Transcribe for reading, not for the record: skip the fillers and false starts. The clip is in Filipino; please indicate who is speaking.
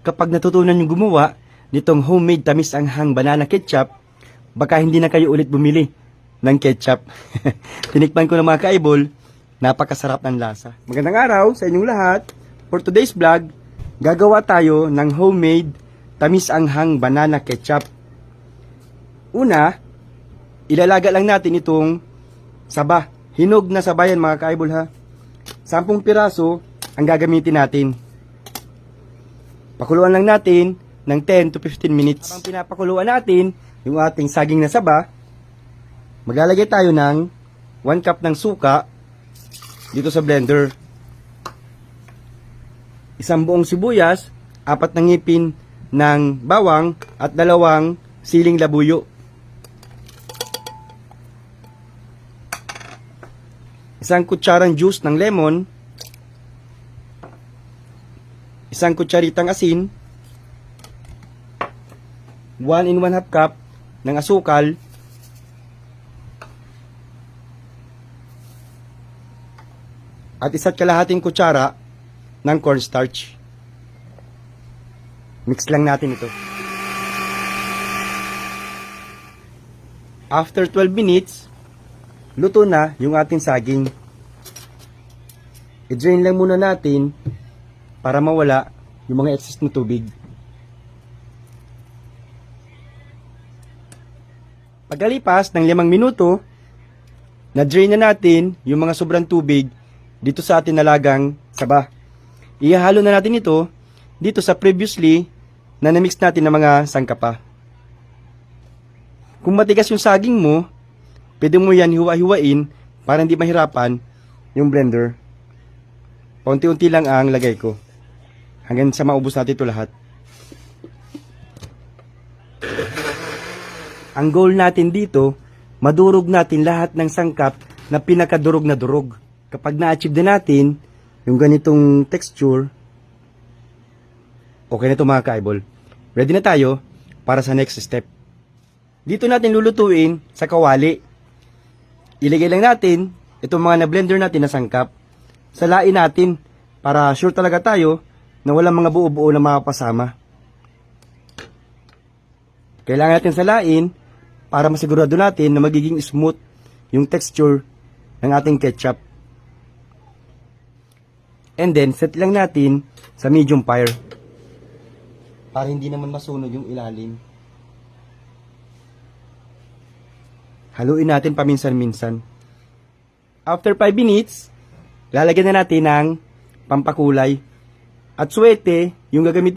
Speaker 1: kapag natutunan yung gumawa nitong homemade tamis-anghang banana ketchup, baka hindi na kayo ulit bumili ng ketchup. Tinikman ko ng mga kaibol, napakasarap ng lasa. Magandang araw sa inyong lahat. For today's vlog, gagawa tayo ng homemade tamis-anghang banana ketchup. Una, ilalaga lang natin itong saba. Hinog na saba yan mga kaibol ha. 10 piraso ang gagamitin natin. Pakuluan lang natin ng 10 to 15 minutes. Habang pinapakuluan natin yung ating saging na saba, maglalagay tayo ng 1 cup ng suka dito sa blender. 1 buong sibuyas, 4 na ngipin ng bawang at 2 siling labuyo. 1 kutsarang juice ng lemon, 1 kutsaritang asin, 1 and 1/2 cup ng asukal, at 1 kutsara ng cornstarch. Mix lang natin ito. After 12 minutes, luto na yung ating saging. I-drain lang muna natin para mawala yung mga excess na tubig. Pagkalipas ng 5 minuto, na-drain na natin yung mga sobrang tubig dito sa ating nalagang saba. Ihahalo na natin ito dito sa previously na na-mix natin ng mga sangkapa. Kung matigas yung saging mo, pwede mo yan hiwa-hiwain para hindi mahirapan yung blender. Paunti-unti lang ang lagay ko hanggang sa maubos natin ito lahat. Ang goal natin dito, madurog natin lahat ng sangkap na pinakadurog na durog. Kapag na-achieve na natin yung ganitong texture, okay na ito mga kaibol. Ready na tayo para sa next step. Dito natin lulutuin sa kawali. Ilagay lang natin itong mga na-blender natin na sangkap. Salain natin para sure talaga tayo na walang mga buo-buo na makapasama. Kailangan natin salain para masigurado natin na magiging smooth yung texture ng ating ketchup. And then, set lang natin sa medium fire para hindi naman masunog yung ilalim. Haluin natin paminsan-minsan. After 5 minutes, lalagyan na natin ng pampakulay. At suwete, yung gagamitin